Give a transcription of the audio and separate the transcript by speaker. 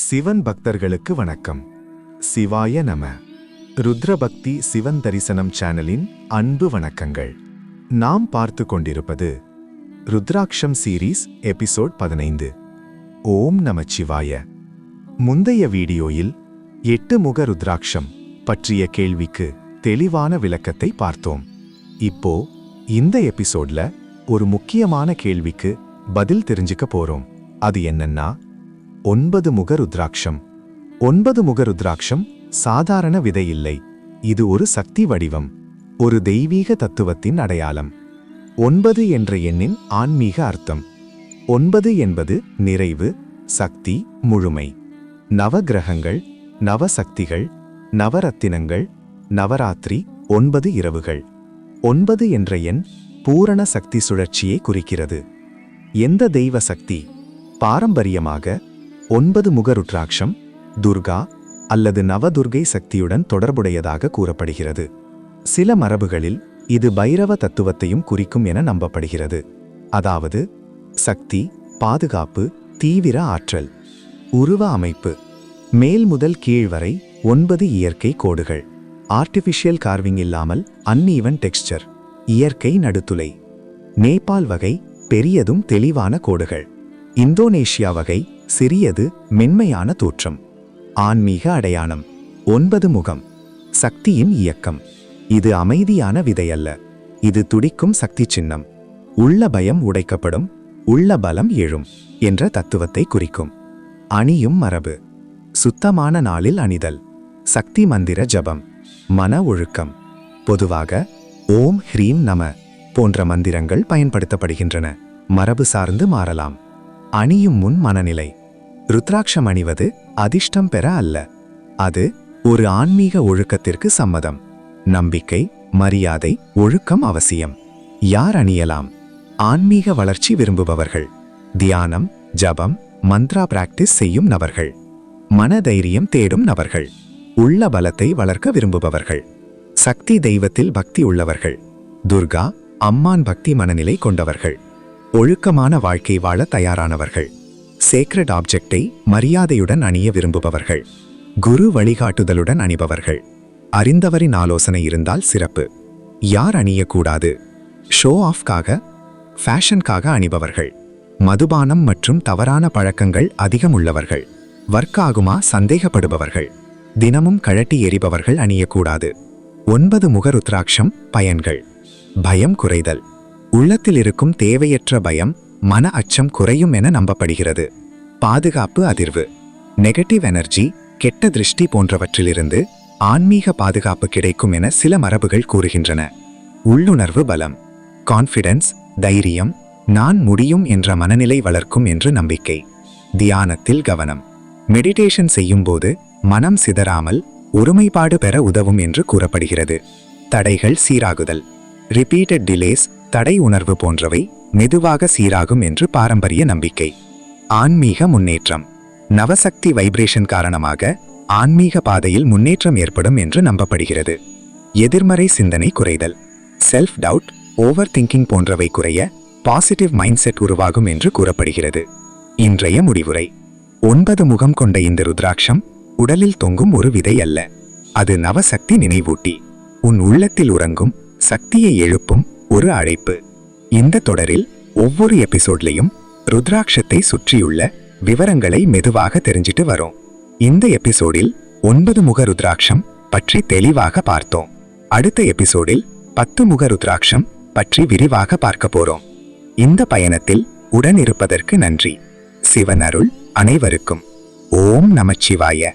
Speaker 1: சிவன் பக்தர்களுக்கு வணக்கம். சிவாய நம. ருத்ரபக்தி சிவன் தரிசனம் சேனலின் அன்பு வணக்கங்கள். நாம் பார்த்து கொண்டிருப்பது ருத்ராட்சம் சீரீஸ் எபிசோட் 15. ஓம் நமச்சிவாய. முந்தைய வீடியோயில் 8 முக ருத்ராட்சம் பற்றிய கேள்விக்கு தெளிவான விளக்கத்தை பார்த்தோம். இப்போ இந்த எபிசோட்ல ஒரு முக்கியமான கேள்விக்கு பதில் தெரிஞ்சுக்க போறோம். அது என்னன்னா 9 முக ருத்ராட்சம். 9 முக ருத்ராட்சம் சாதாரண விதை இல்லை. இது ஒரு சக்தி வடிவம், ஒரு தெய்வீக தத்துவத்தின் அடையாளம். 9 என்ற எண்ணின் ஆன்மீக அர்த்தம். 9 என்பது நிறைவு, சக்தி, முழுமை. நவகிரகங்கள், நவசக்திகள், நவரத்தினங்கள், நவராத்திரி, 9 இரவுகள். 9 என்ற எண் பூரண சக்தி சுழற்சியை குறிக்கிறது. எந்த தெய்வ சக்தி பாரம்பரியமாக 9 முக ருத்ராட்சம் துர்கா அல்லது நவதுர்கை சக்தியுடன் தொடர்புடையதாக கூறப்படுகிறது. சில மரபுகளில் இது பைரவ தத்துவத்தையும் குறிக்கும் என நம்பப்படுகிறது. அதாவது சக்தி, பாதுகாப்பு, தீவிர ஆற்றல். உருவ அமைப்பு மேல் முதல் கீழ் வரை 9 இயற்கை கோடுகள். ஆர்டிஃபிஷியல் கார்விங் இல்லாமல் அன்ஈவன் டெக்ஸ்சர். இயற்கை நடுத்துளை. நேபாள் வகை பெரியதும் தெளிவான கோடுகள். இந்தோனேஷியா வகை சிறியது, மென்மையான தோற்றம். ஆன்மீக அடையாளம் 9 முகம். சக்தியின் இயக்கம். இது அமைதியான விதையல்ல, இது துடிக்கும் சக்தி சின்னம். உள்ள பயம் உடைக்கப்படும், உள்ள பலம் எழும் என்ற தத்துவத்தை குறிக்கும். அணியும் மரபு. சுத்தமான நாளில் அணிதல். சக்தி மந்திர ஜபம். மன ஒழுக்கம். பொதுவாக ஓம் ஹ்ரீம் நம போன்ற மந்திரங்கள் பயன்படுத்தப்படுகின்றன. மரபு சார்ந்து மாறலாம். அணியும் முன் மனநிலை. ருத்ராட்சம் அணிவது அதிர்ஷ்டம் பெற அல்ல, அது ஒரு ஆன்மீக ஒழுக்கத்திற்கு சம்மதம். நம்பிக்கை, மரியாதை, ஒழுக்கம் அவசியம். யார் அணியலாம்? ஆன்மீக வளர்ச்சி விரும்புபவர்கள், தியானம், ஜபம், மந்த்ரா பிராக்டிஸ் செய்யும் நபர்கள், மனதைரியம் தேடும் நபர்கள், உள்ள பலத்தை வளர்க்க விரும்புபவர்கள், சக்தி தெய்வத்தில் பக்தி உள்ளவர்கள், துர்கா, அம்மான் பக்தி மனநிலை கொண்டவர்கள், ஒழுக்கமான வாழ்க்கை வாழ தயாரானவர்கள், சேக்ரெட் ஆப்ஜெக்டை மரியாதையுடன் அணிய விரும்புபவர்கள், குரு வழிகாட்டுதலுடன் அணிபவர்கள். அறிந்தவரின் ஆலோசனை இருந்தால் சிறப்பு. யார் அணியக்கூடாது? ஷோ ஆஃப்காக, ஃபேஷனுக்காக அணிபவர்கள், மதுபானம் மற்றும் தவறான பழக்கங்கள் அதிகம் உள்ளவர்கள், வர்க் ஆகுமா சந்தேகப்படுபவர்கள், தினமும் கழட்டி எறிபவர்கள் அணியக்கூடாது. 9 முக ருத்ராட்சம் பயன்கள். பயம் குறைதல். உள்ளத்தில் இருக்கும் தேவையற்ற பயம், மன அச்சம் குறையும் என நம்பப்படுகிறது. பாதுகாப்பு அதிர்வு. நெகட்டிவ் எனர்ஜி, கெட்ட திருஷ்டி போன்றவற்றிலிருந்து ஆன்மீக பாதுகாப்பு கிடைக்கும் என சில மரபுகள் கூறுகின்றன. உள்ளுணர்வு பலம். கான்ஃபிடன்ஸ், தைரியம், நான் முடியும் என்ற மனநிலை வளர்க்கும் என்று நம்பிக்கை. தியானத்தில் கவனம். மெடிடேஷன் செய்யும்போது மனம் சிதறாமல் ஒருமைப்பாடு பெற உதவும் என்று கூறப்படுகிறது. தடைகள் சீராகுதல். ரிப்பீட்டட் டிலேஸ், தடை உணர்வு போன்றவை மெதுவாக சீராகும் என்று பாரம்பரிய நம்பிக்கை. ஆன்மீக முன்னேற்றம். நவசக்தி வைப்ரேஷன் காரணமாக ஆன்மீக பாதையில் முன்னேற்றம் ஏற்படும் என்று நம்பப்படுகிறது. எதிர்மறை சிந்தனை குறைதல். செல்ஃப் டவுட், ஓவர் திங்கிங் போன்றவை குறைய பாசிட்டிவ் மைண்ட் செட் உருவாகும் என்று கூறப்படுகிறது. இன்றைய முடிவுரை. 9 முகம் கொண்ட இந்த ருத்ராட்சம் உடலில் தொங்கும் ஒரு விதை அல்ல, அது நவசக்தி நினைவூட்டி, உன் உள்ளத்தில் உறங்கும் சக்தியை எழுப்பும் ஒரு அழைப்பு. இந்த தொடரில் ஒவ்வொரு எபிசோட்லையும் ருத்ராட்சத்தை சுற்றியுள்ள விவரங்களை மெதுவாக தெரிஞ்சிட்டு வரோம். இந்த எபிசோடில் 9 முக ருத்ராட்சம் பற்றி தெளிவாக பார்த்தோம். அடுத்த எபிசோடில் 10 முக ருத்ராட்சம் பற்றி விரிவாக பார்க்க போறோம். இந்த பயணத்தில் உடன் இருப்பதற்கு நன்றி. சிவன் அருள் அனைவருக்கும். ஓம் நமச்சிவாய.